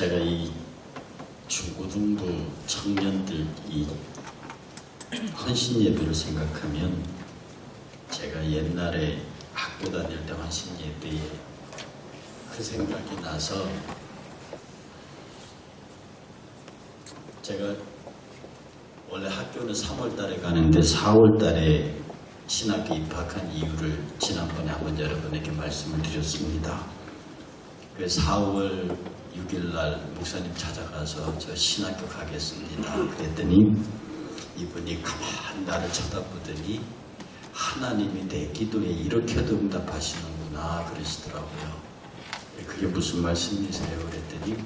제가 이 중고등부 청년들 이 헌신 예배를 생각하면 제가 옛날에 학교 다닐 때 헌신 예배에 그 생각이 나서 제가 원래 학교는 3월 달에 가는데 4월 달에 신학교 입학한 이유를 지난번에 한번 여러분에게 말씀을 드렸습니다. 그래서 4월 6일 날 목사님 찾아가서 저 신학교 가겠습니다. 그랬더니 이분이 가만 나를 쳐다보더니 하나님이 내 기도에 이렇게도 응답하시는구나 그러시더라고요. 그게 무슨 말씀이세요? 그랬더니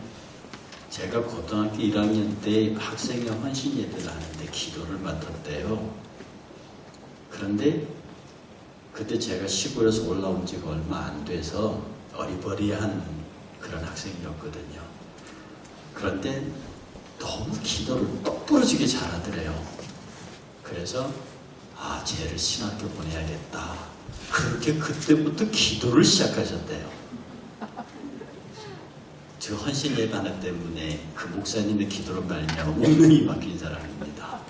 제가 고등학교 1학년 때 학생회 헌신 예배를 하는데 기도를 맡았대요. 그런데 그때 제가 시골에서 올라온 지가 얼마 안 돼서 어리버리한 그런 학생이었거든요. 그런데 너무 기도를 똑부러지게 잘하더래요. 그래서 쟤를 신학교 보내야겠다. 그렇게 그때부터 기도를 시작하셨대요. 저 헌신 예배 하나 때문에 그 목사님의 기도를 말미암아 운명이 바뀐 사람입니다.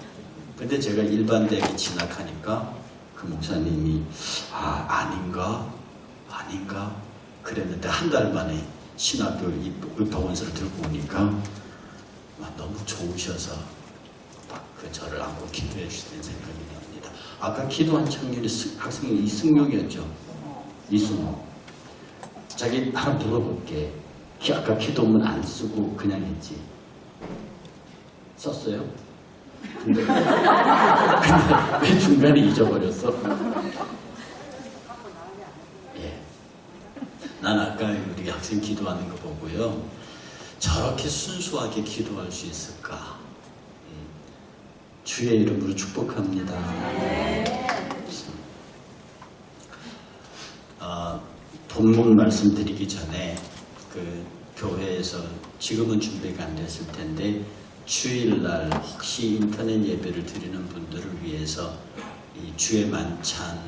근데 제가 일반대학에 진학하니까 그 목사님이 아닌가 그랬는데 한 달 만에 신학교 입학원서를 들고 오니까 너무 좋으셔서 그 저를 안고 기도해 주시는 생각이 납니다. 아까 기도한 청년이 학생이 이승용이었죠. 이승용. 자기 하나 물어볼게. 아까 기도문 안 쓰고 그냥 했지. 썼어요? 근데 왜 중간에 잊어버렸어? 예. 난 아까 우리 학생 기도하는 거 보고요. 저렇게 순수하게 기도할 수 있을까? 주의 이름으로 축복합니다. 본문 말씀드리기 전에 그 교회에서 지금은 준비가 안 됐을 텐데 주일날 혹시 인터넷 예배를 드리는 분들을 위해서 이 주의 만찬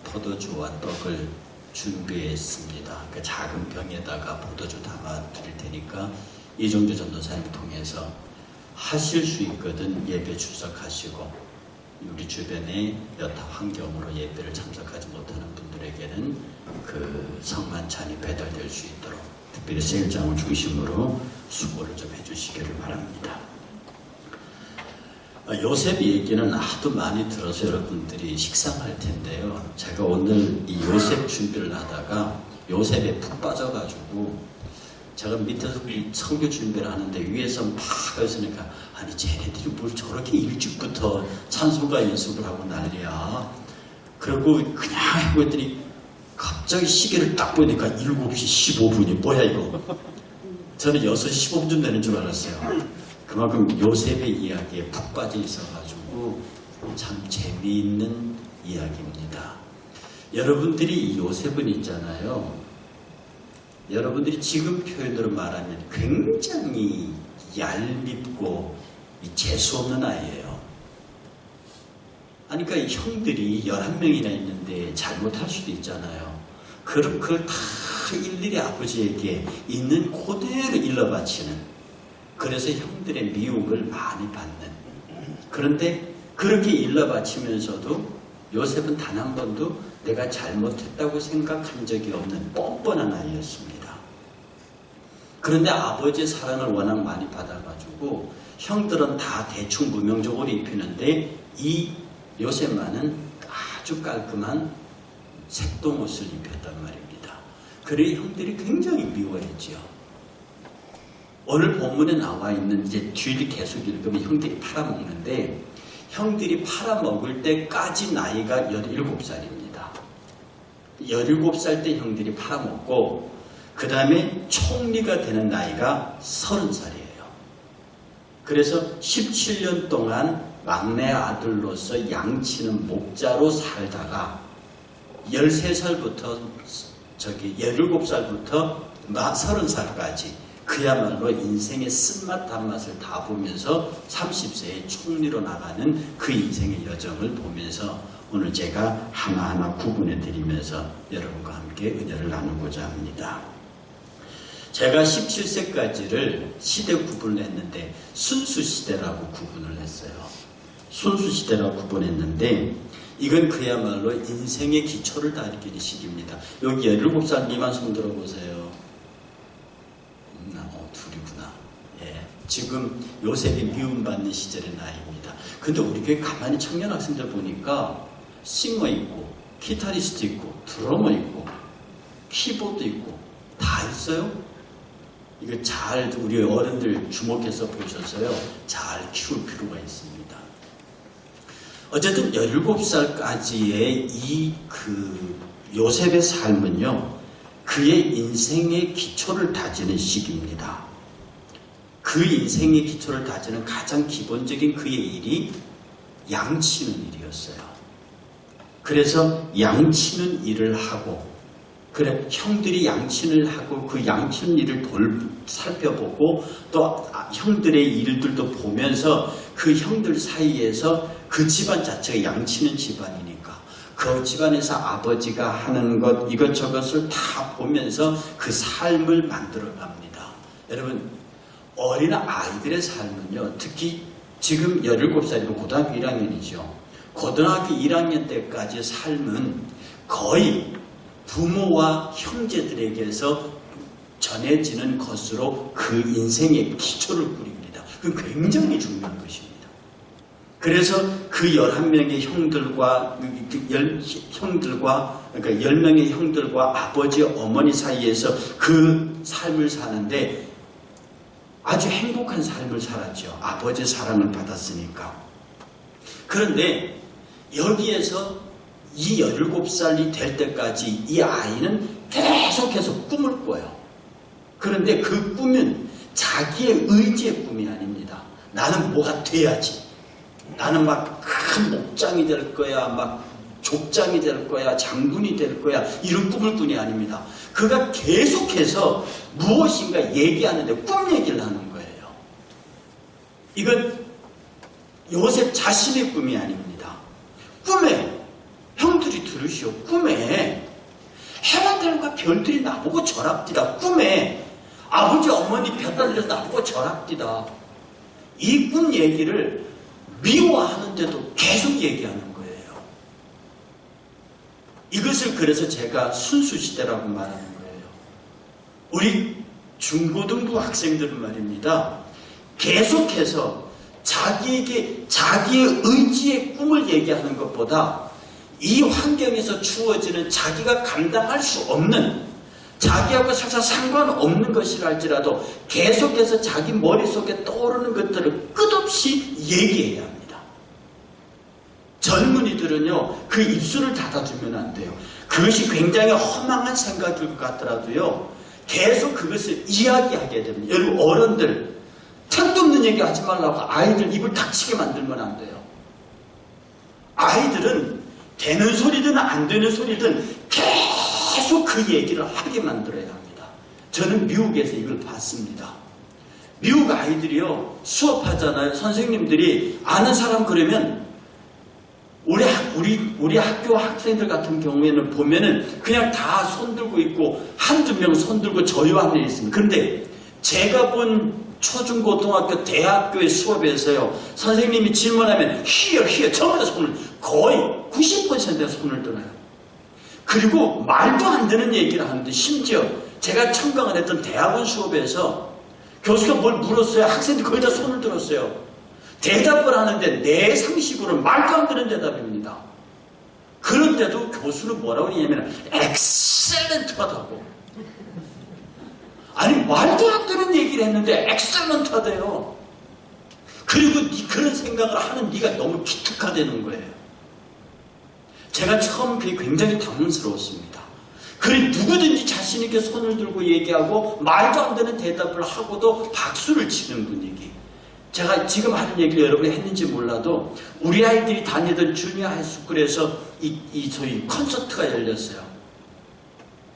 포도주와 떡을 준비했습니다. 그 작은 병에다가 포도주 담아 드릴 테니까 이종주 전도사님 통해서 하실 수 있거든 예배 출석하시고 우리 주변에 여타 환경으로 예배를 참석하지 못하는 분들에게는 그 성만찬이 배달될 수 있도록 특별히 세일장을 중심으로 수고를 좀 해주시기를 바랍니다. 요셉 얘기는 하도 많이 들어서 여러분들이 식상할 텐데요. 제가 오늘 이 요셉 준비를 하다가 요셉에 푹 빠져가지고 제가 밑에서 선교 준비를 하는데 위에서 막 했으니까 쟤네들이 뭘 저렇게 일찍부터 찬송가 연습을 하고 난리야. 그리고 그냥 하고 했더니 갑자기 시계를 딱 보니까 7시 15분이 뭐야 이거. 저는 6시 15분쯤 되는 줄 알았어요. 그만큼 요셉의 이야기에 푹 빠져 있어가지고 참 재미있는 이야기입니다. 여러분들이 이 요셉은 있잖아요. 여러분들이 지금 표현으로 말하면 굉장히 얄밉고 재수없는 아이예요. 그러니까 형들이 11명이나 있는데 잘못할 수도 있잖아요. 그걸 다 일일이 아버지에게 있는 그대로 일러바치는, 그래서 형들의 미움을 많이 받는, 그런데 그렇게 일러바치면서도 요셉은 단 한 번도 내가 잘못했다고 생각한 적이 없는 뻔뻔한 아이였습니다. 그런데 아버지의 사랑을 워낙 많이 받아가지고 형들은 다 대충 무명적으로 입히는데 이 요셉만은 아주 깔끔한 색동옷을 입혔단 말입니다. 그래 형들이 굉장히 미워했지요. 오늘 본문에 나와 있는 이제 뒤를 계속 읽으면 형들이 팔아먹는데 형들이 팔아먹을 때까지 나이가 17살입니다. 17살 때 형들이 팔아먹고 그 다음에 총리가 되는 나이가 30살이에요. 그래서 17년 동안 막내 아들로서 양치는 목자로 살다가 13살부터 17살부터 30살까지 그야말로 인생의 쓴맛 단맛을 다 보면서 30세에 총리로 나가는 그 인생의 여정을 보면서 오늘 제가 하나하나 구분해 드리면서 여러분과 함께 은혜를 나누고자 합니다. 제가 17세까지를 시대 구분을 했는데 순수시대라고 구분을 했어요. 순수시대라고 구분했는데 이건 그야말로 인생의 기초를 가리키는 시기입니다. 여기 17살 미만 손 들어보세요. 둘이구나. 예. 지금 요셉이 미움받는 시절의 나이입니다. 근데 우리 교회 가만히 청년 학생들 보니까 싱어 있고 기타리스트 있고 드러머 있고 키보드 있고 다 있어요. 이거 잘 우리 어른들 주목해서 보셔서요. 잘 키울 필요가 있습니다. 어쨌든 17살까지의 요셉의 삶은요. 그의 인생의 기초를 다지는 시기입니다. 그 인생의 기초를 다지는 가장 기본적인 그의 일이 양치는 일이었어요. 그래서 양치는 일을 하고 그래 형들이 양치를 하고 그 양치는 일을 살펴보고 또 형들의 일들도 보면서 그 형들 사이에서 그 집안 자체가 양치는 집안이니까 그 집안에서 아버지가 하는 것 이것저것을 다 보면서 그 삶을 만들어 갑니다. 여러분 어린 아이들의 삶은요. 특히 지금 17살이면 고등학교 1학년이죠. 고등학교 1학년 때까지의 삶은 거의 부모와 형제들에게서 전해지는 것으로 그 인생의 기초를 꾸립니다. 그건 굉장히 중요한 것입니다. 그래서 그 11명의 형들과 그러니까 10명의 형들과 아버지 어머니 사이에서 그 삶을 사는데 아주 행복한 삶을 살았죠. 아버지의 사랑을 받았으니까. 그런데 여기에서 이 17살이 될 때까지 이 아이는 계속해서 꿈을 꿔요. 그런데 그 꿈은 자기의 의지의 꿈이 아닙니다. 나는 뭐가 돼야지. 나는 막 큰 목장이 될 거야. 막 족장이 될 거야. 장군이 될 거야. 이런 꿈을 꾼이 아닙니다. 그가 계속해서 무엇인가 얘기하는데 꿈 얘기를 하는 거예요. 이건 요셉 자신의 꿈이 아닙니다. 꿈에 형들이 들으시오. 꿈에 해와 달과 별들이 나보고 절합디다. 꿈에 아버지 어머니 볕들려서 나보고 절합디다. 이 꿈 얘기를 미워하는데도 계속 얘기하는 거예요. 이것을 그래서 제가 순수시대라고 말하는 거예요. 우리 중고등부 학생들은 말입니다. 계속해서 자기에게 자기의 의지의 꿈을 얘기하는 것보다 이 환경에서 주어지는 자기가 감당할 수 없는 자기하고 살짝 상관없는 것이라 할지라도 계속해서 자기 머릿속에 떠오르는 것들을 끝없이 얘기해야 합니다. 젊은이들은요. 그 입술을 닫아주면 안 돼요. 그것이 굉장히 허망한 생각일 것 같더라도요. 계속 그것을 이야기하게 됩니다. 여러분 어른들 택도 없는 얘기 하지 말라고 아이들 입을 닥치게 만들면 안 돼요. 아이들은 되는 소리든 안 되는 소리든 계속 그 얘기를 하게 만들어야 합니다. 저는 미국에서 이걸 봤습니다. 미국 아이들이요 수업하잖아요. 선생님들이 아는 사람 그러면 우리 학교 학생들 같은 경우에는 보면은 그냥 다 손들고 있고 한두 명 손들고 조용한 일이 있습니다. 그런데 제가 본 초중고등학교 대학교의 수업에서요 선생님이 질문하면 히어 전부 다 손을 거의 90%의 손을 들어요. 그리고 말도 안 되는 얘기를 하는데 심지어 제가 청강을 했던 대학원 수업에서 교수가 뭘 물었어요. 학생들이 거의 다 손을 들었어요. 대답을 하는데 내 상식으로는 말도 안 되는 대답입니다. 그런데도 교수는 뭐라고 하냐면 엑셀런트하다고. 아니 말도 안 되는 얘기를 했는데 엑셀런트하대요. 그리고 그런 생각을 하는 네가 너무 기특하다는 거예요. 제가 처음 그게 굉장히 당황스러웠습니다. 그래 누구든지 자신 있게 손을 들고 얘기하고 말도 안 되는 대답을 하고도 박수를 치는 분위기. 제가 지금 하는 얘기를 여러분이 했는지 몰라도 우리 아이들이 다니던 주니어 하이스쿨에서 소위 콘서트가 열렸어요.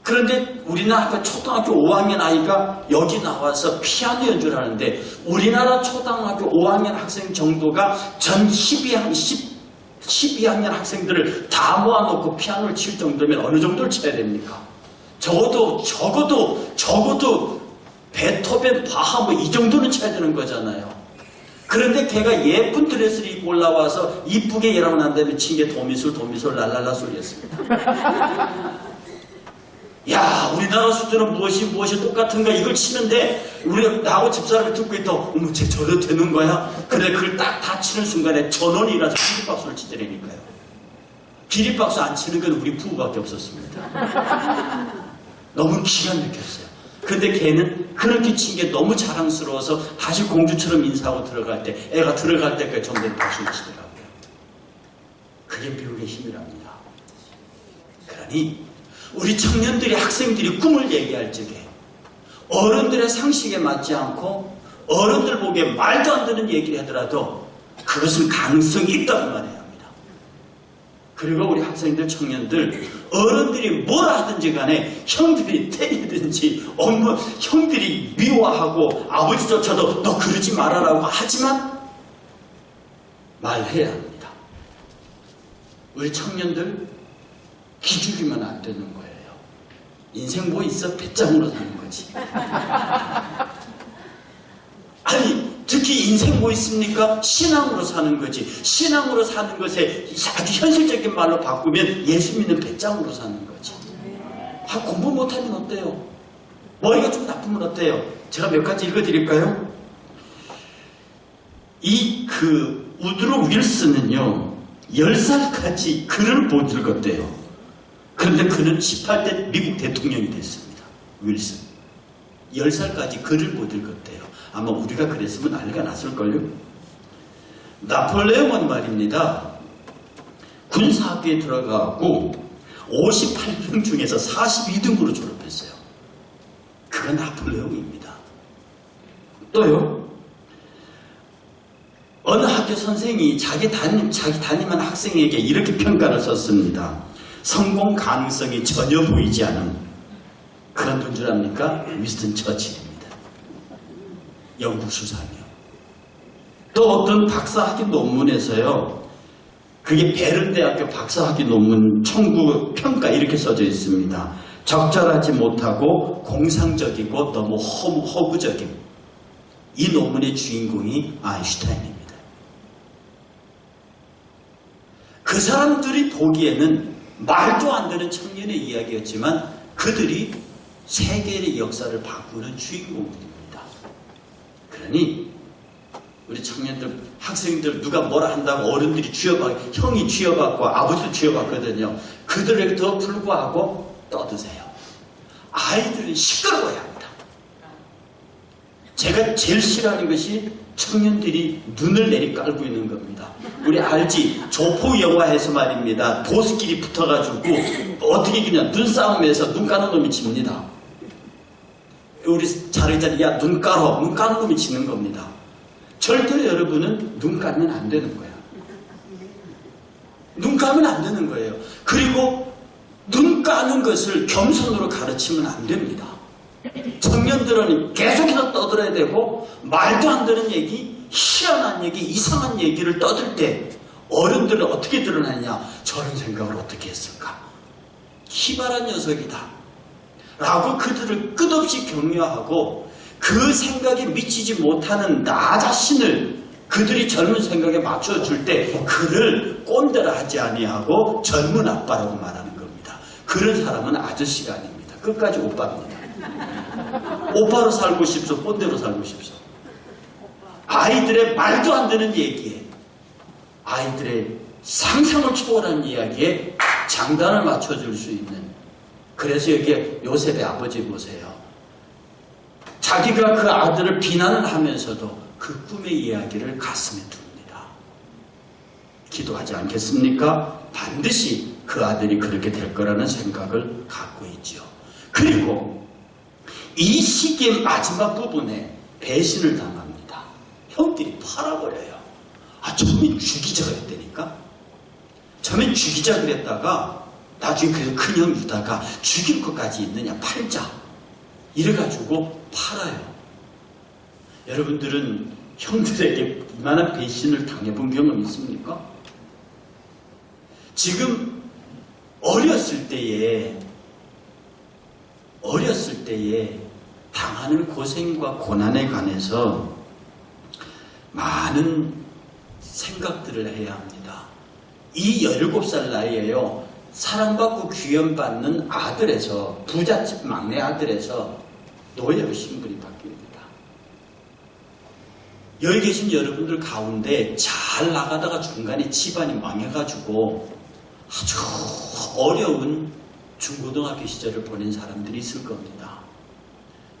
그런데 우리나라 초등학교 5학년 아이가 여기 나와서 피아노 연주를 하는데 우리나라 초등학교 5학년 학생 정도가 전 12학년 학생들을 다 모아놓고 피아노를 칠 정도면 어느 정도를 쳐야 됩니까? 적어도 베토벤, 바하 뭐 이 정도는 쳐야 되는 거잖아요. 그런데 걔가 예쁜 드레스를 입고 올라와서 이쁘게 일하고 난 다음에 친 게 도미술 랄랄라 소리였습니다. 야, 우리나라 수준은 무엇이 똑같은가 이걸 치는데 우리 나하고 집사람이 듣고 있다. 어머, 쟤 저래도 되는 거야? 그래, 그걸 딱 다 치는 순간에 전원이라서 기립박수를 치더라니까요. 기립박수 안 치는 건 우리 부부밖에 없었습니다. 너무 기가 막혔어요. 근데 걔는 그렇게 친 게 너무 자랑스러워서 다시 공주처럼 인사하고 들어갈 때, 애가 들어갈 때까지 전부 박수를 치더라고요. 그게 미국의 힘이랍니다. 그러니 우리 청년들이, 학생들이 꿈을 얘기할 적에 어른들의 상식에 맞지 않고 어른들 보기에 말도 안 되는 얘기를 하더라도 그것은 가능성이 있다고 말해야 합니다. 그리고 우리 학생들, 청년들, 어른들이 뭐라 하든지 간에 형들이 때리든지 형들이 미워하고 아버지조차도 너 그러지 말아라고 하지만 말해야 합니다. 우리 청년들 기죽이면 안 되는 거예요. 인생 뭐 있어? 배짱으로 사는 거지. 아니, 특히 인생 뭐 있습니까? 신앙으로 사는 거지. 신앙으로 사는 것에 아주 현실적인 말로 바꾸면 예수 믿는 배짱으로 사는 거지. 아, 공부 못하면 어때요? 머리가 좀 나쁘면 어때요? 제가 몇 가지 읽어드릴까요? 우드로 윌슨은요, 10살까지 글을 못 읽었대요. 그런데 그는 18대 미국 대통령이 됐습니다. 윌슨. 10살까지 글을 못 읽었대요. 아마 우리가 그랬으면 난리가 났을걸요. 나폴레옹은 말입니다. 군사학교에 들어가고 58명 중에서 42등으로 졸업했어요. 그건 나폴레옹입니다. 또요. 어느 학교 선생이 자기 담임한 학생에게 이렇게 평가를 썼습니다. 성공 가능성이 전혀 보이지 않은 그런 분 줄 압니까? 위스턴 처칠입니다. 영국 수상이요. 또 어떤 박사학위 논문에서요. 그게 베른 대학교 박사학위 논문 청구 평가 이렇게 써져 있습니다. 적절하지 못하고 공상적이고 너무 허구적인 이 논문의 주인공이 아인슈타인입니다. 그 사람들이 보기에는 말도 안 되는 청년의 이야기였지만 그들이 세계의 역사를 바꾸는 주인공들입니다. 그러니 우리 청년들, 학생들 누가 뭐라 한다고 어른들이 형이 쥐어받고 아버지도 쥐어받거든요. 그들에게도 불구하고 떠드세요. 아이들은 시끄러워야 합니다. 제가 제일 싫어하는 것이 청년들이 눈을 내리깔고 있는 겁니다. 우리 알지? 조포 영화에서 말입니다. 보스끼리 붙어가지고 어떻게 그냥 눈싸움에서 눈 까는 놈이 집니다. 우리 자르자니 야 눈 깔어. 눈 까는 놈이 지는 겁니다. 절대로 여러분은 눈 까면 안 되는 거야. 눈 까면 안 되는 거예요. 그리고 눈 까는 것을 겸손으로 가르치면 안 됩니다. 청년들은 계속해서 떠들어야 되고 말도 안 되는 얘기, 희한한 얘기, 이상한 얘기를 떠들 때 어른들은 어떻게 드러나냐? 저런 생각을 어떻게 했을까? 희발한 녀석이다 라고 그들을 끝없이 격려하고 그 생각에 미치지 못하는 나 자신을 그들이 젊은 생각에 맞춰줄 때 그를 꼰대라 하지 아니하고 젊은 아빠라고 말하는 겁니다. 그런 사람은 아저씨가 아닙니다. 끝까지 오빠입니다. 오빠로 살고 싶소, 꼰대로 살고 싶소. 아이들의 말도 안 되는 얘기에, 아이들의 상상을 초월한 이야기에 장단을 맞춰줄 수 있는. 그래서 여기에 요셉의 아버지 보세요. 자기가 그 아들을 비난을 하면서도 그 꿈의 이야기를 가슴에 둡니다. 기도하지 않겠습니까? 반드시 그 아들이 그렇게 될 거라는 생각을 갖고 있죠. 그리고 이 시기의 마지막 부분에 배신을 당합니다. 형들이 팔아버려요. 아, 처음엔 죽이자 그랬다니까? 처음엔 죽이자 그랬다가 나중에 그래서 큰형 유다가 죽일 것까지 있느냐, 팔자. 이래가지고 팔아요. 여러분들은 형들에게 이만한 배신을 당해본 경험 있습니까? 지금 어렸을 때에 당한 당하는 고생과 고난에 관해서 많은 생각들을 해야 합니다. 이 17살 나이에요. 사랑받고 귀염받는 아들에서, 부잣집 막내 아들에서 노예로 신분이 바뀝니다. 여기 계신 여러분들 가운데 잘 나가다가 중간에 집안이 망해가지고 아주 어려운 중고등학교 시절을 보낸 사람들이 있을 겁니다.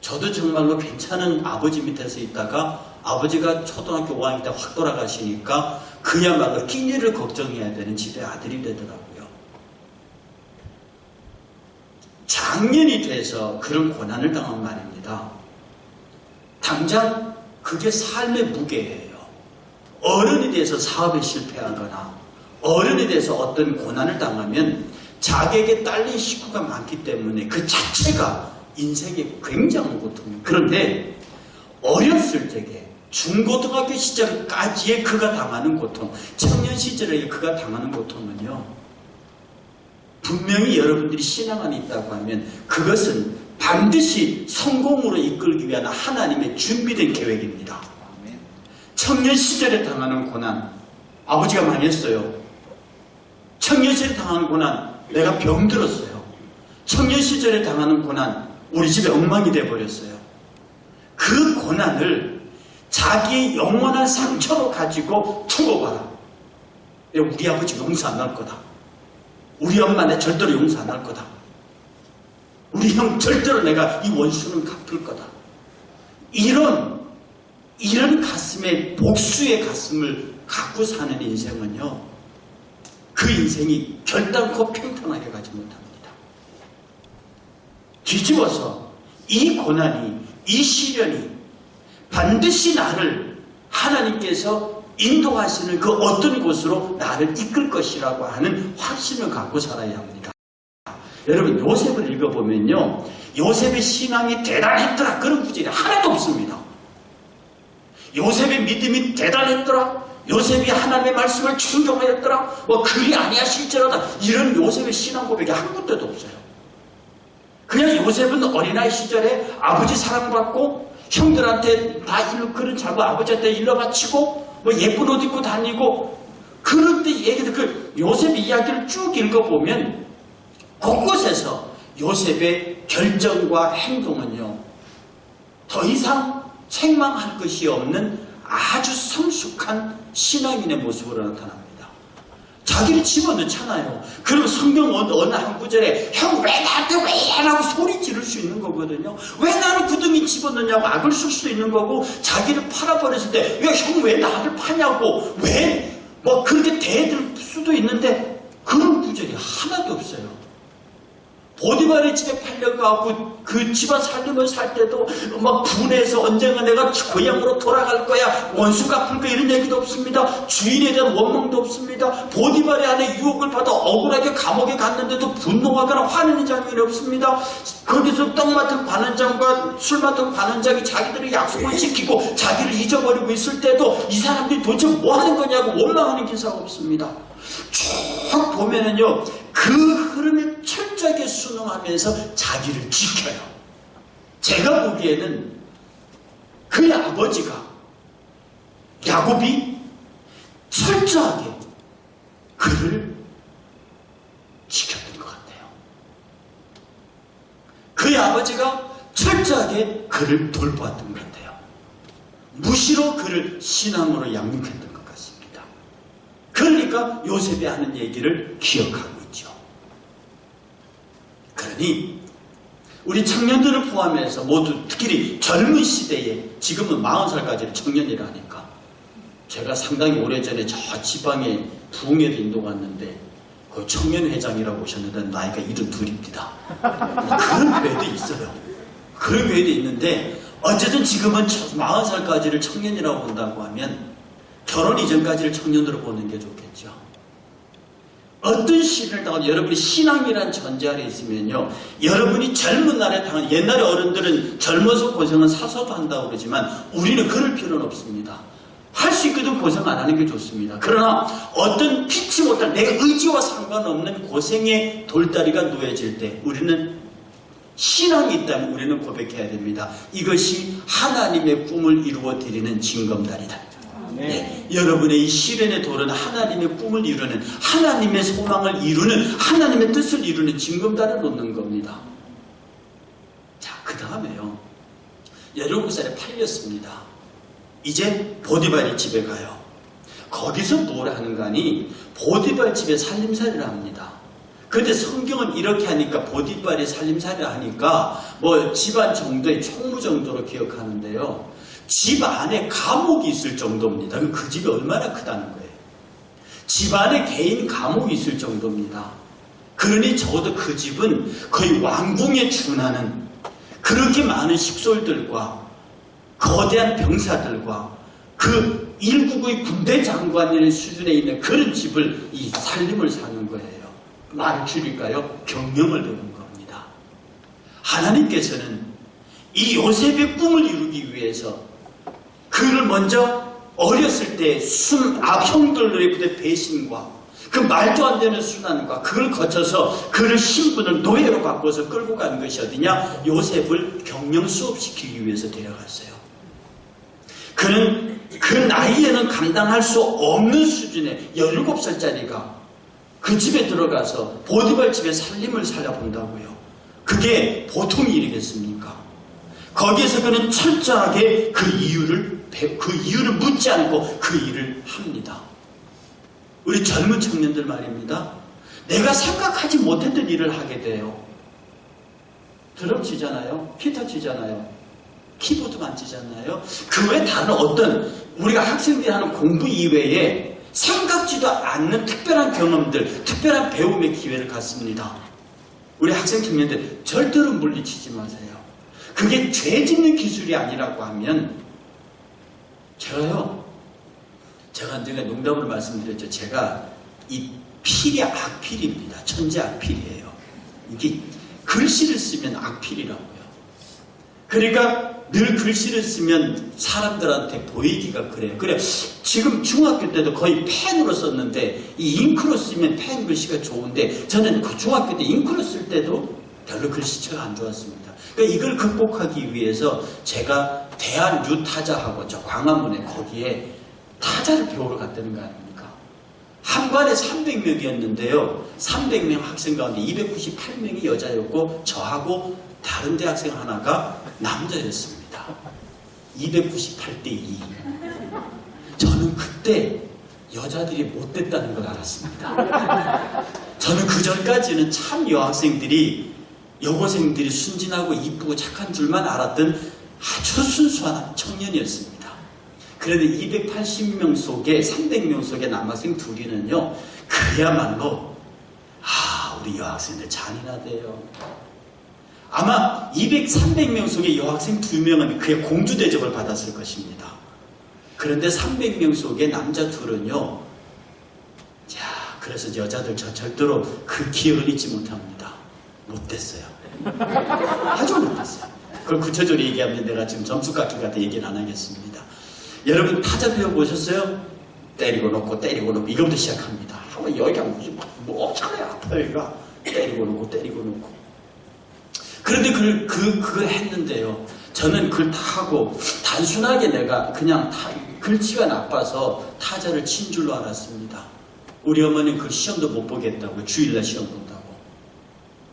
저도 정말로 괜찮은 아버지 밑에서 있다가 아버지가 초등학교 5학년 때 확 돌아가시니까 그야말로 끼니를 걱정해야 되는 집의 아들이 되더라고요. 장년이 돼서 그런 고난을 당한 말입니다. 당장 그게 삶의 무게예요. 어른이 돼서 사업에 실패하거나 어른이 돼서 어떤 고난을 당하면 자기에게 딸린 식구가 많기 때문에 그 자체가 인생의 굉장한 고통이에요. 그런데 어렸을 적에 중고등학교 시절까지의 그가 당하는 고통, 청년 시절에 그가 당하는 고통은요, 분명히 여러분들이 신앙 안에 있다고 하면 그것은 반드시 성공으로 이끌기 위한 하나님의 준비된 계획입니다. 청년 시절에 당하는 고난, 아버지가 많이 했어요. 청년 시절에 당하는 고난, 내가 병들었어요. 청년 시절에 당하는 고난, 우리 집에 엉망이 돼버렸어요. 그 고난을 자기의 영원한 상처로 가지고 두고 봐라. 우리 아버지 용서 안 할 거다. 우리 엄마 내 절대로 용서 안 할 거다. 우리 형 절대로 내가 이 원수는 갚을 거다. 이런 가슴에 복수의 가슴을 갖고 사는 인생은요, 그 인생이 결단코 평탄하게 가지 못합니다. 뒤집어서 이 고난이, 이 시련이 반드시 나를 하나님께서 인도하시는 그 어떤 곳으로 나를 이끌 것이라고 하는 확신을 갖고 살아야 합니다. 여러분, 요셉을 읽어보면요, 요셉의 신앙이 대단했더라 그런 구절이 하나도 없습니다. 요셉의 믿음이 대단했더라, 요셉이 하나님의 말씀을 충성하였더라, 그리 아니하실지라다, 이런 요셉의 신앙 고백이 한 군데도 없어요. 그냥 요셉은 어린아이 시절에 아버지 사랑받고 형들한테 다 그런 자고 아버지한테 일러 바치고 예쁜 옷 입고 다니고, 그럴 때 얘기들, 그 요셉의 이야기를 쭉 읽어보면 곳곳에서 요셉의 결정과 행동은요, 더 이상 책망할 것이 없는 아주 성숙한 신앙인의 모습으로 나타납니다. 자기를 집어넣잖아요. 그럼 성경 어느 한 구절에 형 왜 나한테 왜 라고 소리 지를 수 있는 거거든요. 왜 나를 구덩이 집어넣냐고 악을 쓸 수도 있는 거고, 자기를 팔아버렸을 때 형 왜 나를 파냐고 왜 그렇게 대들 수도 있는데 그런 구절이 하나도 없어요. 보디발의 집에 팔려가고 그 집안 살림을 살 때도 분해서 언젠가 내가 고향으로 돌아갈 거야, 원수 갚을 거야, 이런 얘기도 없습니다. 주인에 대한 원망도 없습니다. 보디발의 안에 유혹을 받아 억울하게 감옥에 갔는데도 분노하거나 화내는 장면이 없습니다. 거기서 떡 맡은 관원장과 술 맡은 관원장이 자기들의 약속을 지키고 자기를 잊어버리고 있을 때도 이 사람들이 도대체 뭐 하는 거냐고 원망하는 기사가 없습니다. 쭉 보면은요, 그 흐름에 철저하게 순응하면서 자기를 지켜요. 제가 보기에는 그의 아버지가, 야곱이 철저하게 그를 지켰던 것 같아요. 그의 아버지가 철저하게 그를 돌보았던 것 같아요. 무시로 그를 신앙으로 양육했던 것 같습니다. 그러니까 요셉이 하는 얘기를 기억하고 있죠. 그러니 우리 청년들을 포함해서 모두 특히 젊은 시대에, 지금은 40살까지 청년이라니까, 제가 상당히 오래전에 저 지방에 부흥회도 인도 갔는데 그 청년회장이라고 오셨는데 나이가 72입니다. 그런 교회도 있어요. 그런 교회도 있는데 어쨌든 지금은 40살까지를 청년이라고 본다고 하면 결혼 이전까지를 청년으로 보는 게 좋겠죠. 어떤 시련을 당하도 여러분이 신앙이란 전제 아래 있으면요, 여러분이 젊은 날에 당한, 옛날에 어른들은 젊어서 고생은 사서도 한다고 그러지만 우리는 그럴 필요는 없습니다. 할 수 있거든 고생 안 하는 게 좋습니다. 그러나 어떤 피치 못할 내 의지와 상관없는 고생의 돌다리가 놓여질 때 우리는 신앙이 있다면 우리는 고백해야 됩니다. 이것이 하나님의 꿈을 이루어 드리는 징검다리다. 네. 여러분의 이 시련의 돌은 하나님의 꿈을 이루는, 하나님의 소망을 이루는, 하나님의 뜻을 이루는 징검다리를 놓는 겁니다. 자, 그 다음에요. 17살에 팔렸습니다. 이제 보디발이 집에 가요. 거기서 뭘 하는가 하니 보디발 집에 살림살이를 합니다. 그런데 성경은 이렇게 하니까 보디발이 살림살이를 하니까 뭐 집안 정도의 총무 정도로 기억하는데요. 집 안에 감옥이 있을 정도입니다. 그 집이 얼마나 크다는 거예요. 집 안에 개인 감옥이 있을 정도입니다. 그러니 적어도 그 집은 거의 왕궁에 준하는 그렇게 많은 식솔들과 거대한 병사들과 그 1국의 군대 장관이라는 수준에 있는 그런 집을 이 살림을 사는 거예요. 말을 줄일까요? 경영을 배운 겁니다. 하나님께서는 이 요셉의 꿈을 이루기 위해서 그를 먼저 어렸을 때 형들로의 부대 배신과 그 말도 안 되는 순환과 그걸 거쳐서 그를 신분을 노예로 바꿔서 끌고 간 것이 어디냐? 요셉을 경영 수업시키기 위해서 데려갔어요. 그는 그 나이에는 감당할 수 없는 수준의 17살짜리가 그 집에 들어가서 보디발 집에 살림을 살려본다고요. 그게 보통 일이겠습니까? 거기에서 그는 철저하게 그 이유를 묻지 않고 그 일을 합니다. 우리 젊은 청년들 말입니다. 내가 생각하지 못했던 일을 하게 돼요. 드럼 치잖아요. 기타 치잖아요. 키보드 만지잖아요. 그 외에 다른 어떤 우리가 학생들이 하는 공부 이외에 생각지도 않는 특별한 경험들, 특별한 배움의 기회를 갖습니다. 우리 학생 청년들 절대로 물리치지 마세요. 그게 죄 짓는 기술이 아니라고 하면 제가 언젠가 농담으로 말씀드렸죠. 제가 이 필이 악필입니다. 천재 악필이에요. 이게 글씨를 쓰면 악필이라고요. 그러니까 늘 글씨를 쓰면 사람들한테 보이기가 그래요. 그래 지금 중학교 때도 거의 펜으로 썼는데 이 잉크로 쓰면 펜 글씨가 좋은데 저는 그 중학교 때 잉크로 쓸 때도 별로 글씨체가 안 좋았습니다. 그러니까 이걸 극복하기 위해서 제가 대한유타자학원 저 광화문에 거기에 타자를 배우러 갔다는 거 아닙니까? 한 반에 300명이었는데요. 300명 학생 가운데 298명이 여자였고 저하고 다른 대학생 하나가 남자였습니다. 298대 2. 저는 그때 여자들이 못됐다는 걸 알았습니다. 저는 그 전까지는 참 여고생들이 순진하고 이쁘고 착한 줄만 알았던 아주 순수한 청년이었습니다. 그런데 280명 속에 300명 속에 남학생 둘이는요. 그야말로 우리 여학생들 잔인하대요. 아마 300명 속에 여학생 2명은 그의 공주 대접을 받았을 것입니다. 그런데 300명 속에 남자 둘은요. 자, 그래서 여자들 저 절대로 그 기억을 잊지 못합니다. 못됐어요. 아주 못됐어요. 그걸 구체적으로 얘기하면 내가 지금 점수 깎기 같아 얘기는 안 하겠습니다. 여러분 타자 배워보셨어요? 때리고 놓고 이거부터 시작합니다. 여기가 뭐 없잖아요. 아파요. 여기가 때리고 놓고 그런데 그걸 했는데요. 저는 그걸 다 하고 단순하게 내가 그냥 글씨가 나빠서 타자를 친 줄로 알았습니다. 우리 어머니는 그 시험도 못 보겠다고 주일날 시험 본다고.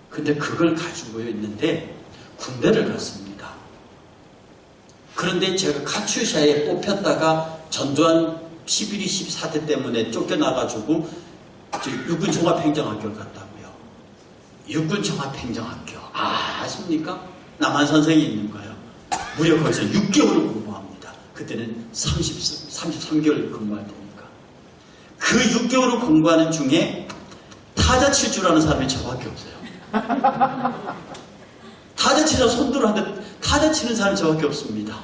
근데 그걸 가지고 있는데 군대를 갔습니다. 그런데 제가 카츄샤에 뽑혔다가 전두환 11.2, 14대 때문에 쫓겨나가지고 육군 종합행정학교를 갔다고요. 육군 종합행정학교. 아십니까? 남한선생이 있는 거예요. 무려 거기서 6개월을 공부합니다. 그때는 33개월 근무할 테니까. 그 6개월을 공부하는 중에 타자 칠 줄 아는 사람이 저밖에 없어요. 타자 치자 손들어 하는데 타자 치는 사람이 저밖에 없습니다.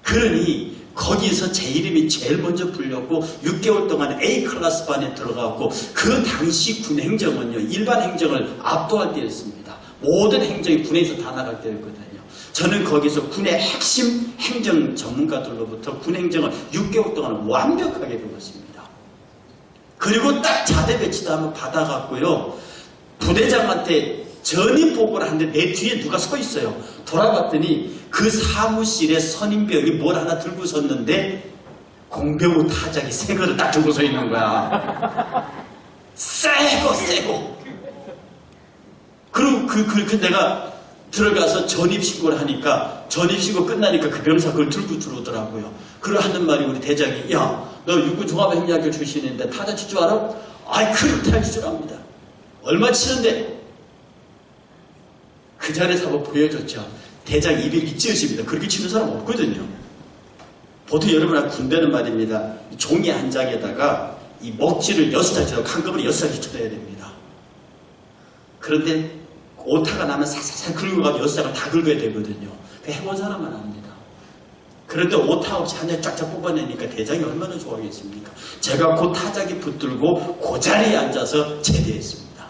그러니 거기서 제 이름이 제일 먼저 불렸고 6개월 동안 A클래스 반에 들어가고 그 당시 군 행정은요. 일반 행정을 압도할 때였습니다. 모든 행정이 군에서 다 나갈 때였거든요. 저는 거기서 군의 핵심 행정 전문가들로부터 군 행정을 6개월 동안 완벽하게 배웠습니다. 그리고 딱 자대 배치도 한번 받아갔고요. 부대장한테 전입 보고를 하는데 내 뒤에 누가 서 있어요. 돌아봤더니 그 사무실에 선임병이 뭘 하나 들고 섰는데 공병호 타작이 새 거를 딱 들고 서 있는 거야. 세고. 그리고 내가 들어가서 전입신고를 하니까 전입신고 끝나니까 그 병사 그걸 들고 들어오더라고요. 그걸 하는 말이 우리 대장이 야, 너 육군 종합행정학교 출신인데 타자 칠 줄 알아? 아이, 그럼 타자 칠 줄 압니다. 얼마 치는데? 그 자리에서 한번 보여줬죠. 대장 입이 찢어집니다. 그렇게 치는 사람 없거든요. 보통 여러분 군대는 말입니다. 종이 한 장에다가 이 먹지를 6장처럼 한꺼번에 6장씩 쳐야 됩니다. 그런데 오타가 나면 살살살 긁어가지고 6장을 다 긁어야 되거든요. 해본 사람만 압니다. 그런데 오타 없이 한 장 쫙쫙 뽑아내니까 대장이 얼마나 좋아하겠습니까? 제가 그 타작이 붙들고 그 자리에 앉아서 제대했습니다.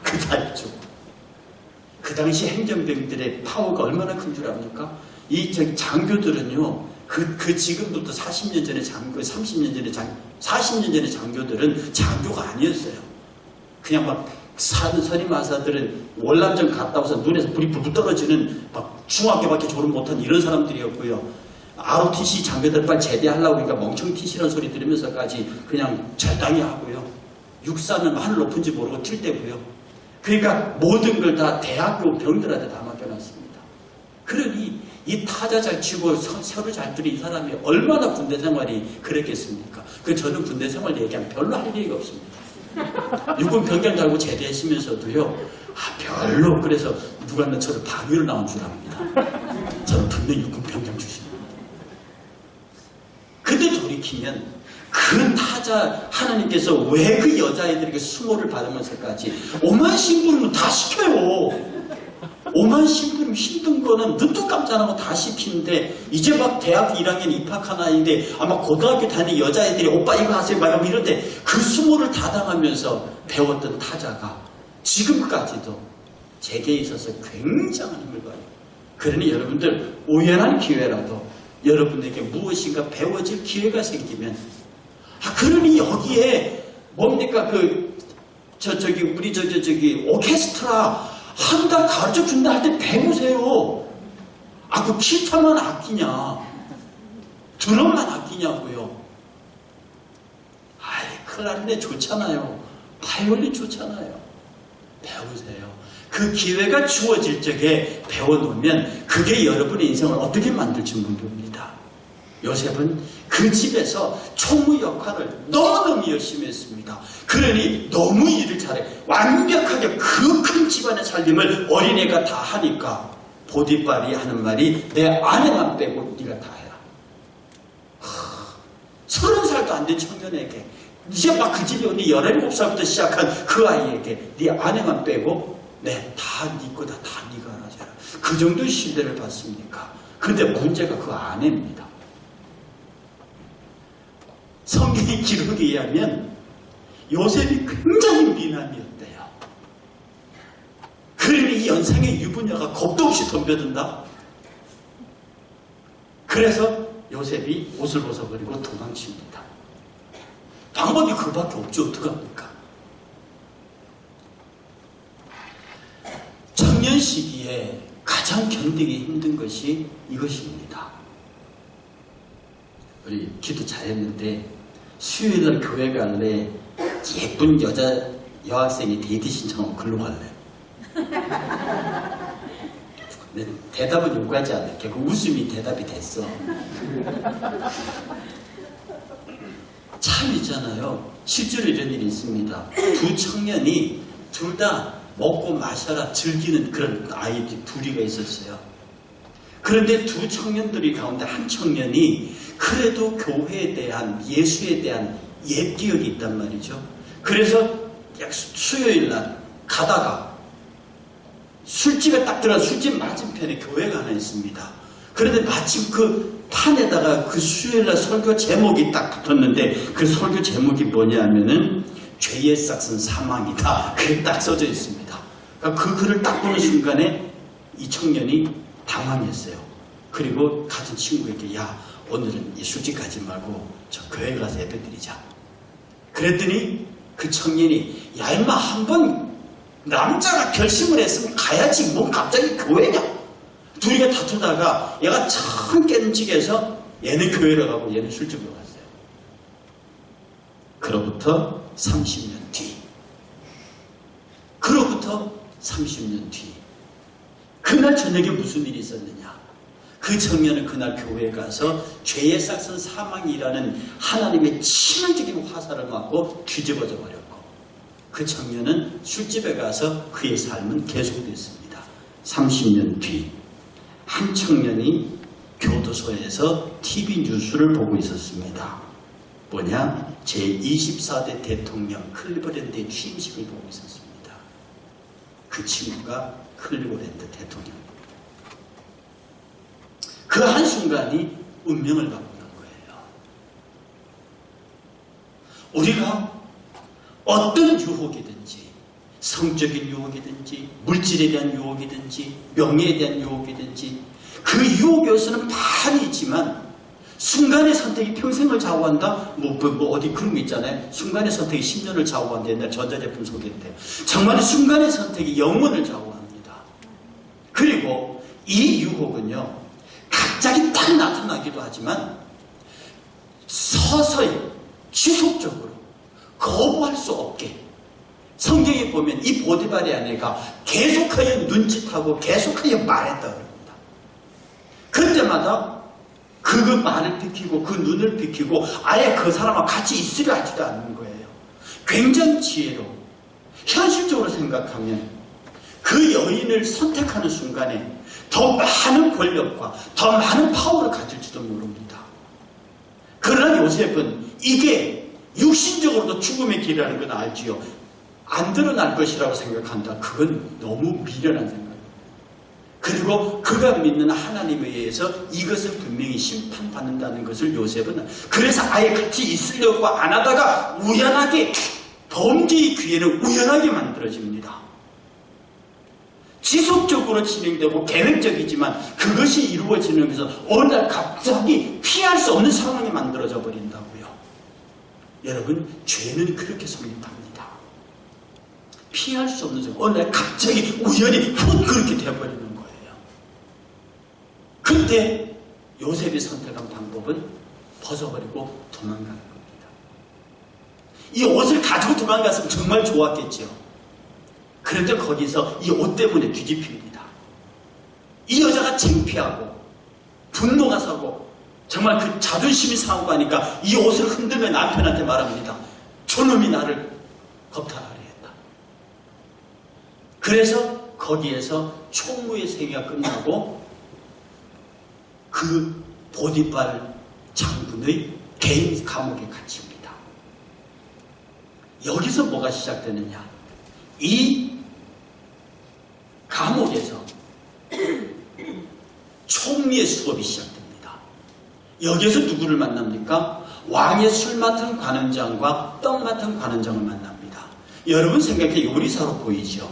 그 자리죠. 그 당시 행정병들의 파워가 얼마나 큰 줄 압니까? 이 장교들은요, 지금부터 40년 전에 장교, 30년 전에 40년 전에 장교들은 장교가 아니었어요. 그냥 막 선임하사들은 월남전 갔다 와서 눈에서 불이 불 떨어지는 막 중학교밖에 졸업 못한 이런 사람들이었고요. ROTC 장교들 빨리 제대하려고 그러니까 멍청 TC라는 소리 들으면서까지 그냥 절당히 하고요. 육사는 하늘 높은지 모르고 뛸 때고요. 그러니까 모든 걸 다 대학교 병들한테 다 맡겨놨습니다. 그러니 이 타자 잘 치고 서로 잘 들인 사람이 얼마나 군대 생활이 그랬겠습니까? 저는 군대 생활 얘기하면 별로 할 얘기가 없습니다. 육군 병장 달고 제대하시면서도요, 별로. 그래서 누가 나 저를 방위로 나온 줄 압니다. 저는 분명히 육군 병장 출신입니다. 근데 돌이키면 그 타자 하나님께서 왜 그 여자애들에게 수모를 받으면서까지 오만 심부름은 다 시켜요. 오만 심부름 힘든 거는 눈도 깜짝 안 하고 다 시키는데 이제 막 대학 1학년 입학한 아이인데 아마 고등학교 다니는 여자애들이 오빠 이거 하세요 막 이런데 그 수모를 다 당하면서 배웠던 타자가 지금까지도 제게 있어서 굉장한 힘을 봐요. 그러니 여러분들 우연한 기회라도 여러분에게 무엇인가 배워질 기회가 생기면 그러니 여기에 뭡니까 우리 오케스트라 한 달 가르쳐 준다 할 때 배우세요. 그 기타만 아끼냐? 드럼만 아끼냐고요? 클라리넷 좋잖아요. 바이올린 좋잖아요. 배우세요. 그 기회가 주어질 적에 배워놓으면 그게 여러분의 인생을 어떻게 만들지 모릅니다. 요셉은 그 집에서 총무 역할을 너무너무 열심히 했습니다. 그러니 너무 일을 잘해. 완벽하게 그 큰 집안의 살림을 어린애가 다 하니까 보디발이 하는 말이 내 아내만 빼고 네가 다 해라. 30살도 안 된 청년에게 이제 막 그 집에 오니 17살부터 시작한 그 아이에게 네 아내만 빼고 다 네 거다. 다 네가 하라. 그 정도 신뢰를 받습니까? 근데 문제가 그 아내입니다. 성경의 기록에 의하면 요셉이 굉장히 미남이었대요. 그러니 이 연상의 유부녀가 겁도 없이 덤벼든다. 그래서 요셉이 옷을 벗어버리고 도망칩니다. 방법이 그밖에 없죠. 어떡합니까? 청년 시기에 가장 견디기 힘든 것이 이것입니다. 우리 기도 잘했는데 수요일날 교회 갈래 예쁜 여학생이 데이트 신청하고 글로 갈래. 근데 대답은 요구하지 않을게. 그 웃음이 대답이 됐어. 참 있잖아요. 실제로 이런 일이 있습니다. 두 청년이 둘 다 먹고 마셔라 즐기는 그런 아이들이 둘이가 있었어요. 그런데 두 청년들이 가운데 한 청년이 그래도 교회에 대한 예수에 대한 옛 기억이 있단 말이죠. 그래서 수요일날 가다가 술집에 딱 들어가서 술집 맞은편에 교회가 하나 있습니다. 그런데 마침 그 판에다가 그 수요일날 설교 제목이 딱 붙었는데 그 설교 제목이 뭐냐면은 죄의 싹은 사망이다. 그게 딱 써져 있습니다. 그러니까 그 글을 딱 보는 순간에 이 청년이 당황했어요. 그리고 같은 친구에게 야 오늘은 술집 가지 말고 저 교회 가서 예배 드리자. 그랬더니 그 청년이 야 임마 한번 남자가 결심을 했으면 가야지 뭐 갑자기 교회냐. 둘이가 다투다가 얘가 참 깨름직해서 얘는 교회로 가고 얘는 술집으로 갔어요. 그로부터 30년 뒤. 그날 저녁에 무슨 일이 있었느냐. 그 청년은 그날 교회에 가서 죄의 싹슨 사망이라는 하나님의 치명적인 화살을 맞고 뒤집어져 버렸고, 그 청년은 술집에 가서 그의 삶은 계속됐습니다. 30년 뒤 한 청년이 교도소에서 TV 뉴스를 보고 있었습니다. 뭐냐? 제24대 대통령 클리브랜드의 취임식을 보고 있었습니다. 그 친구가 클리브랜드 대통령입니다. 그 한순간이 운명을 바꾸는 거예요. 우리가 어떤 유혹이든지, 성적인 유혹이든지, 물질에 대한 유혹이든지, 명예에 대한 유혹이든지, 그 유혹 요소는 많이 있지만 순간의 선택이 평생을 좌우한다? 어디 그런 거 있잖아요. 순간의 선택이 10년을 좌우한다. 옛날 전자제품 소개할 때. 정말 순간의 선택이 영혼을 좌우합니다. 그리고 이 유혹은요, 갑자기 딱 나타나기도 하지만 서서히 지속적으로 거부할 수 없게, 성경에 보면 이 보디발의 아내가 계속하여 눈짓하고 계속하여 말했다 그럽니다. 그때마다 그 말을 비키고 그 눈을 비키고 아예 그 사람과 같이 있으려 하지도 않는 거예요. 굉장히 지혜로, 현실적으로 생각하면 그 여인을 선택하는 순간에 더 많은 권력과 더 많은 파워를 가질지도 모릅니다. 그러나 요셉은 이게 육신적으로도 죽음의 길이라는 건 알지요. 안 드러날 것이라고 생각한다. 그건 너무 미련한 생각입니다. 그리고 그가 믿는 하나님에 의해서 이것은 분명히 심판받는다는 것을 요셉은, 그래서 아예 같이 있으려고 안 하다가 우연하게, 범죄의 기회는 우연하게 만들어집니다. 지속적으로 진행되고 계획적이지만 그것이 이루어지는 것은 어느 날 갑자기 피할 수 없는 상황이 만들어져 버린다고요. 여러분, 죄는 그렇게 성립합니다. 피할 수 없는 상황, 어느 날 갑자기 우연히 훅 그렇게 되어버리는 거예요. 그때 요셉이 선택한 방법은 벗어버리고 도망가는 겁니다. 이 옷을 가지고 도망갔으면 정말 좋았겠죠. 그런데 거기서 이 옷 때문에 뒤집힙니다. 이 여자가 창피하고 분노가 서고 정말 그 자존심이 상하고 하니까 이 옷을 흔들며 남편한테 말합니다. 저놈이 나를 겁탈하려 했다. 그래서 거기에서 총무의 생애가 끝나고 그 보디발 장군의 개인 감옥에 갇힙니다. 여기서 뭐가 시작되느냐? 이 감옥에서 총리의 수업이 시작됩니다. 여기에서 누구를 만납니까? 왕의 술 맡은 관원장과 떡 맡은 관원장을 만납니다. 여러분 생각에 요리사로 보이죠?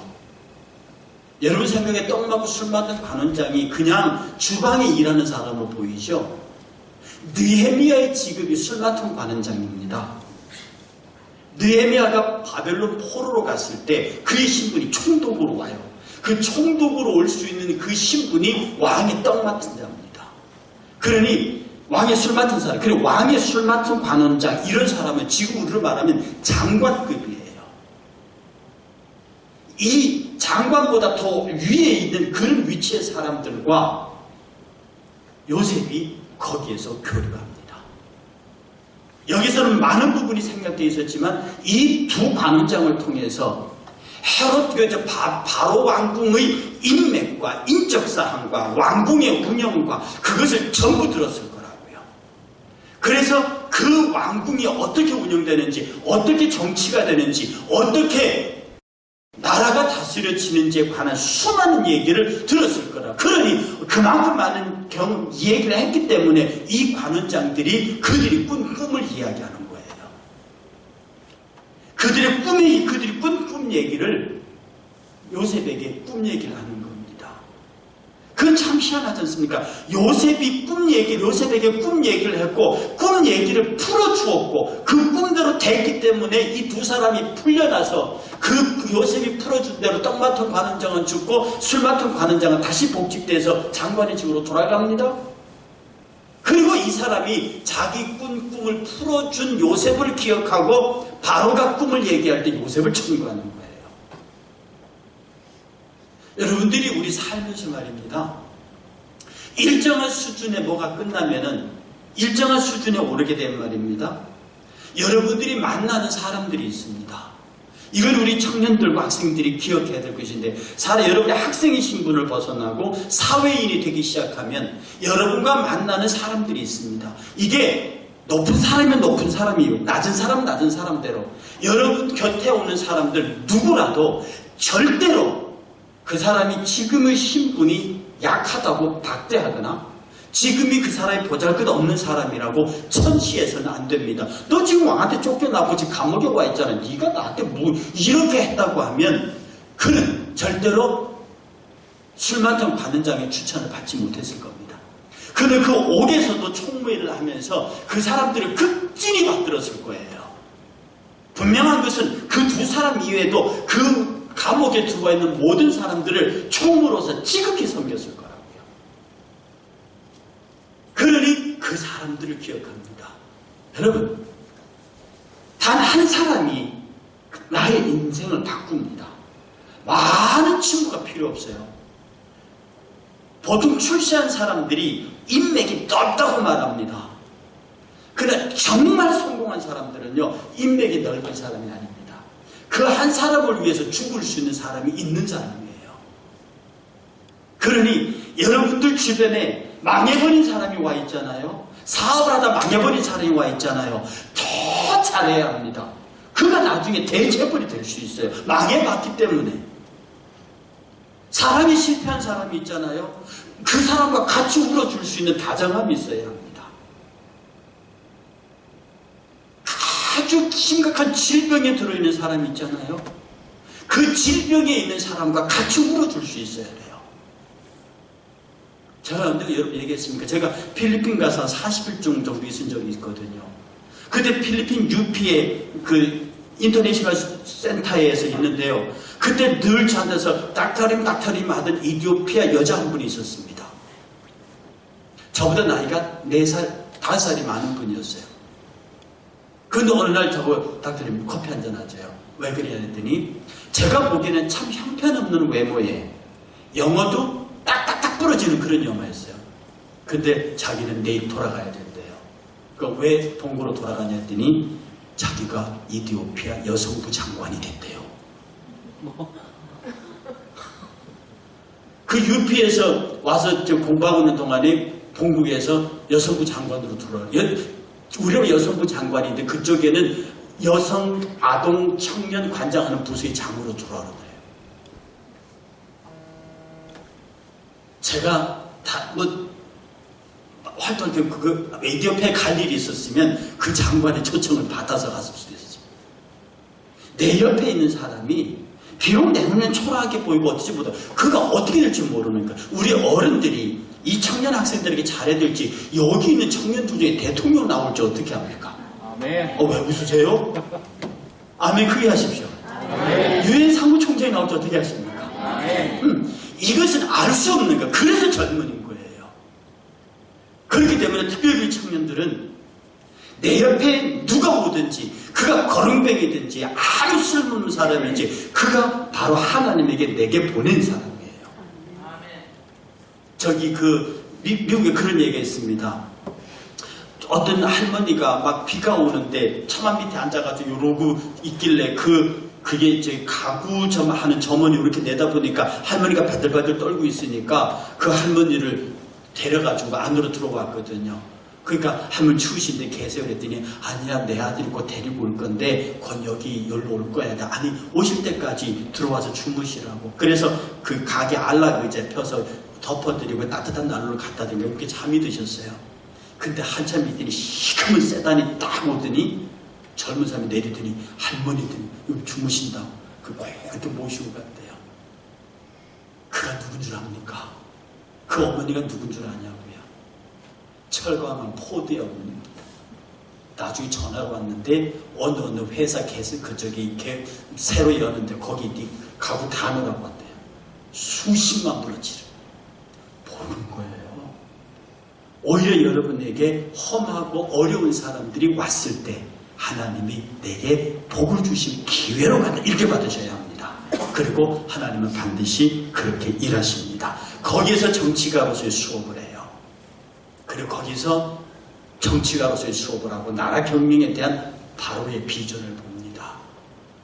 여러분 생각에 떡 맡고 술 맡은 관원장이 그냥 주방에 일하는 사람으로 보이죠? 느헤미야의 직업이 술 맡은 관원장입니다. 느헤미야가 바벨론 포로로 갔을 때 그의 신분이 총독으로 와요. 그 총독으로 올 수 있는 그 신분이 왕의 떡 맡은 자입니다. 그러니 왕의 술 맡은 사람, 그리고 왕의 술 맡은 관원장, 이런 사람은 지금 우리로 말하면 장관급이에요. 이 장관보다 더 위에 있는 그런 위치의 사람들과 요셉이 거기에서 교류합니다. 여기서는 많은 부분이 생략되어 있었지만 이 두 관원장을 통해서 헤롯 바로 왕궁의 인맥과 인적 사항과 왕궁의 운영과 그것을 전부 들었을 거라고요. 그래서 그 왕궁이 어떻게 운영되는지, 어떻게 정치가 되는지, 어떻게 나라가 다스려지는지에 관한 수많은 얘기를 들었을 거라. 그러니 그만큼 많은 얘기를 했기 때문에 이 관원장들이 그들이 꾼 꿈을 이야기하는 거예요. 그들이 꾼 꿈 얘기를 요셉에게 꿈 얘기를 하는 겁니다. 그건 참 희한하지 않습니까? 요셉에게 꿈 얘기를 했고 꿈 꿈 얘기를 풀어주었고 그 꿈대로 됐기 때문에 이 두 사람이 풀려나서 그 요셉이 풀어준 대로 떡 맡은 관원장은 죽고 술 맡은 관원장은 다시 복직돼서 장관의 집으로 돌아갑니다. 그리고 이 사람이 자기 꿈을 풀어준 요셉을 기억하고 바로가 꿈을 얘기할 때 요셉을 청구하는 거예요. 여러분들이 우리 살면서 말입니다. 일정한 수준에 뭐가 끝나면은 일정한 수준에 오르게 된 말입니다. 여러분들이 만나는 사람들이 있습니다. 이건 우리 청년들과 학생들이 기억해야 될 것인데 여러분이 학생의 신분을 벗어나고 사회인이 되기 시작하면 여러분과 만나는 사람들이 있습니다. 이게 높은 사람이면 높은 사람이에요. 낮은 사람은 낮은 사람대로 여러분 곁에 오는 사람들 누구라도 절대로 그 사람이 지금의 신분이 약하다고 박대하거나 지금이 그 사람이 보잘것없는 사람이라고 천시해서는 안 됩니다. 너 지금 왕한테 쫓겨나고 지금 감옥에 와 있잖아. 네가 나한테 뭐 이렇게 했다고 하면 그는 절대로 술 맡은 관원장의 추천을 받지 못했을 겁니다. 그는 그 옥에서도 총무회를 하면서 그 사람들을 극진히 받들었을 거예요. 분명한 것은 그 두 사람 이외에도 그 감옥에 들어와 있는 모든 사람들을 총무로서 지극히 섬겼을 거예요. 그러니 그 사람들을 기억합니다. 여러분, 단 한 사람이 나의 인생을 바꿉니다. 많은 친구가 필요 없어요. 보통 출세한 사람들이 인맥이 넓다고 말합니다. 그러나 정말 성공한 사람들은요, 인맥이 넓은 사람이 아닙니다. 그 한 사람을 위해서 죽을 수 있는 사람이 있는 사람이에요. 그러니 여러분들 주변에 망해버린 사람이 와 있잖아요. 사업을 하다 망해버린 사람이 와 있잖아요. 더 잘해야 합니다. 그가 나중에 대재벌이 될 수 있어요. 망해봤기 때문에. 사람이 실패한 사람이 있잖아요. 그 사람과 같이 울어줄 수 있는 다정함이 있어야 합니다. 아주 심각한 질병에 들어있는 사람이 있잖아요. 그 질병에 있는 사람과 같이 울어줄 수 있어야 돼요. 제가 언제 여러분 얘기했습니까? 제가 필리핀 가서 40일 정도 있은 적이 있거든요. 그때 필리핀 UP의 그 인터내셔널 센터에서 있는데요. 그때 늘 저한테서 닥터림 하던 이디오피아 여자 한 분이 있었습니다. 저보다 나이가 4살, 5살이 많은 분이었어요. 근데 어느 날 저보고 닥터림 커피 한잔 하세요. 왜 그래야 했더니 제가 보기에는 참 형편없는 외모에 영어도 딱딱딱 부러지는 그런 영화였어요. 근데 자기는 내일 돌아가야 된대요. 그러니까 왜 동고로 돌아가냐 했더니 자기가 이디오피아 여성부 장관이 됐대요. 그 UP에서 와서 공부하고 있는 동안에 본국에서 여성부 장관으로 들어와요. 우리가 여성부 장관인데 그쪽에는 여성, 아동, 청년 관장하는 부서의 장으로 들어오는 거예요. 제가 활동할 때 에티오피아에 갈 일이 있었으면 그 장관의 초청을 받아서 갔을 수도 있었어요. 내 옆에 있는 사람이 비록 내 눈엔 초라하게 보이고 어찌 보다 그가 어떻게 될지 모르는 거야. 우리 어른들이 이 청년 학생들에게 잘해야 될지 여기 있는 청년들 중에 대통령 나올지 어떻게 합니까? 아멘. 왜 웃으세요? 아멘 크게 하십시오. 유엔 사무총장이 나올지 어떻게 하십니까? 아멘. 이것은 알 수 없는 거야. 그래서 젊은인 거예요. 그렇기 때문에 특별히 청년들은 내 옆에 누가 오든지 그가 거렁뱅이든지 아무 쓸모없는 사람인지 그가 바로 하나님에게 내게 보낸 사람이에요. 저기 미국에 그런 얘기가 있습니다. 어떤 할머니가 막 비가 오는데 처마 밑에 앉아가지고 이러고 있길래 그게 이제 가구 하는 점원이 이렇게 내다보니까 할머니가 바들바들 떨고 있으니까 그 할머니를 데려가지고 안으로 들어왔거든요. 그러니까 할머니 추우신데 계세요 그랬더니 아니야 내 아들이 곧 데리고 올 건데 곧 여기로 올 거야. 아니 오실 때까지 들어와서 주무시라고. 그래서 그 가게 안락 의자에 펴서 덮어드리고 따뜻한 난로를 갖다 드리고 이렇게 잠이 드셨어요. 근데 한참 있더니 시커먼 세단이 딱 오더니 젊은 사람이 내리더니 할머니들이 여기 주무신다고 이렇게 모시고 갔대요. 그가 누군 줄 압니까? 그 어머니가 누군 줄 아냐고요. 철거하면 포드의 어머니입니다. 나중에 전화가 왔는데 어느 회사 새로 여는데 거기 네 가구 다 넣으라고 왔대요. 수십만 불어치를 보는 거예요. 오히려 여러분에게 험하고 어려운 사람들이 왔을 때 하나님이 내게 복을 주신 기회로 간다, 이렇게 받으셔야 합니다. 그리고 하나님은 반드시 그렇게 일하십니다. 거기에서 정치가로서의 수업을 해요. 그리고 거기서 정치가로서의 수업을 하고 나라 경영에 대한 바로의 비전을 봅니다.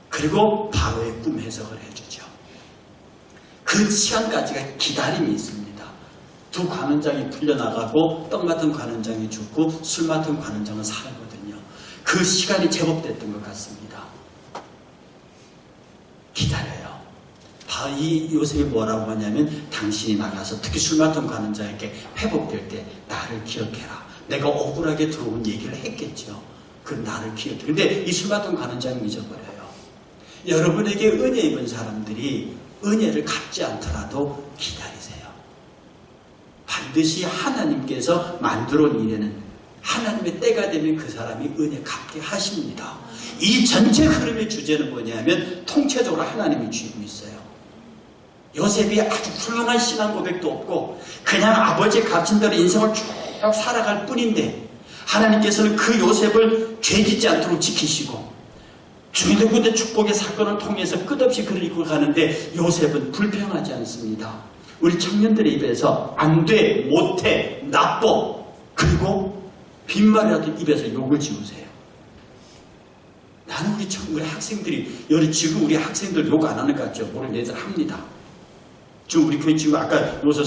그리고 바로의 꿈 해석을 해주죠. 그 시간까지가 기다림이 있습니다. 두 관원장이 풀려나가고 떡 맡은 관원장이 죽고 술 맡은 관원장은 살거든요. 그 시간이 제법 됐던 것 같습니다. 기다려요. 이 요셉이 뭐라고 하냐면 당신이 나가서 특히 술 맡은 관원장에게 회복될 때 나를 기억해라. 내가 억울하게 들어온 얘기를 했겠죠. 그 나를 기억해. 근데 이 술 맡은 관원장이 잊어버려요. 여러분에게 은혜 입은 사람들이 은혜를 갚지 않더라도 기다리세요. 반드시 하나님께서 만들어 온 일에는 하나님의 때가 되면 그 사람이 은혜 갚게 하십니다. 이 전체 흐름의 주제는 뭐냐면 통체적으로 하나님이 쥐고 있어요. 요셉이 아주 훌륭한 신앙 고백도 없고 그냥 아버지의 가르친 대로 인생을 쭉 살아갈 뿐인데 하나님께서는 그 요셉을 죄짓지 않도록 지키시고 주민등군대 축복의 사건을 통해서 끝없이 그를 이끌어 가는데 요셉은 불평하지 않습니다. 우리 청년들의 입에서 안 돼, 못해, 나빠, 그리고 빈말이라도 입에서 욕을 지우세요. 나는 우리 학생들이 지금 우리 학생들 욕 안 하는 것 같죠? 오늘 얘들 합니다. 지금 우리 교회 지금 아까 여기서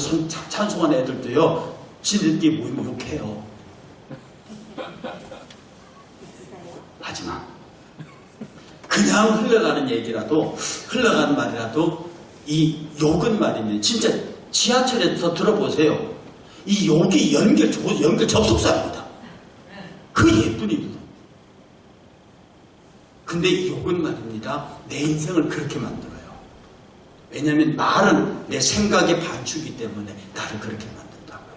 찬송한 애들도요, 지들끼리 모이면 욕해요. 하지만 그냥 흘러가는 얘기라도, 흘러가는 말이라도 이 욕은 말이면 진짜 지하철에서 들어보세요. 이 욕이 연결 접속사입니다. 그 예쁜입니다. 근데 이 욕은 말입니다. 내 인생을 그렇게 만들어요. 왜냐하면 말은 내 생각의 반추이기 때문에 나를 그렇게 만든다고요.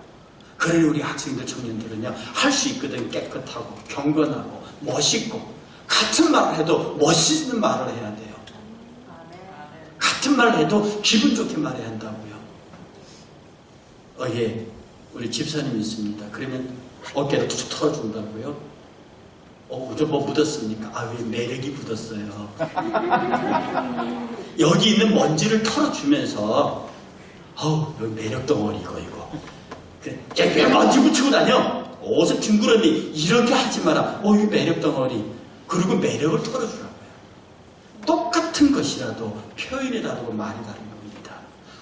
그러니 우리 학생들, 청년들은요, 할 수 있거든. 깨끗하고 경건하고 멋있고 같은 말을 해도 멋있는 말을 해야 돼요. 같은 말을 해도 기분 좋게 말해야 한다고요. 예, 우리 집사님이 있습니다. 그러면 어깨를 툭툭 털어준다고요. 저 뭐 묻었습니까? 왜 매력이 묻었어요. 여기 있는 먼지를 털어주면서 여기 매력 덩어리 이거 왜 먼지 묻히고 다녀? 어서 뒹굴었니? 이렇게 하지 마라. 이 매력 덩어리. 그리고 매력을 털어주라고요. 똑같은 것이라도 표현이 다르고 말이 다른 겁니다.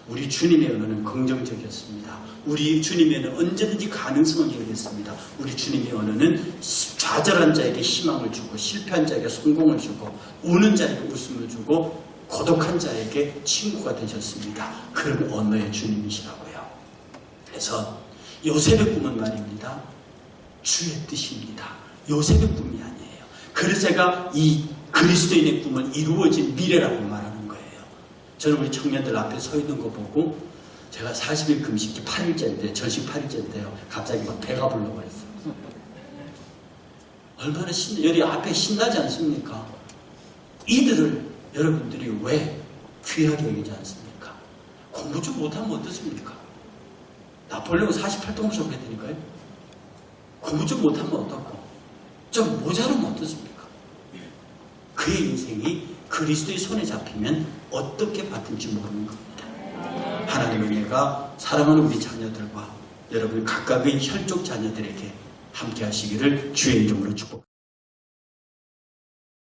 우리 주님의 언어는 긍정적이었습니다. 우리 주님의 언어는 언제든지 가능성을 열겠습니다. 우리 주님의 언어는 좌절한 자에게 희망을 주고 실패한 자에게 성공을 주고 우는 자에게 웃음을 주고 고독한 자에게 친구가 되셨습니다. 그런 언어의 주님이시라고요. 그래서 요셉의 꿈은 말입니다. 주의 뜻입니다. 요셉의 꿈이 아니에요. 그래서 제가 이 그리스도인의 꿈은 이루어진 미래라고 말하는 거예요. 저는 우리 청년들 앞에 서 있는 거 보고 제가 40일 금식기 8일째인데 전식 8일째인데요. 갑자기 막 배가 불러버렸어요. 얼마나 여기 앞에 신나지 않습니까? 이들을 여러분들이 왜 귀하게 여기지 않습니까? 공부 좀 못하면 어떻습니까? 나폴레옹 48동을 적했다니까요. 공부 좀 못하면 어떻고 좀 모자르면 어떻습니까? 그의 인생이 그리스도의 손에 잡히면 어떻게 받을지 모르는 겁니다. 하나님의 은혜가 사랑하는 우리 자녀들과 여러분 각각의 혈족 자녀들에게 함께 하시기를 주의 이름으로 축복합니다.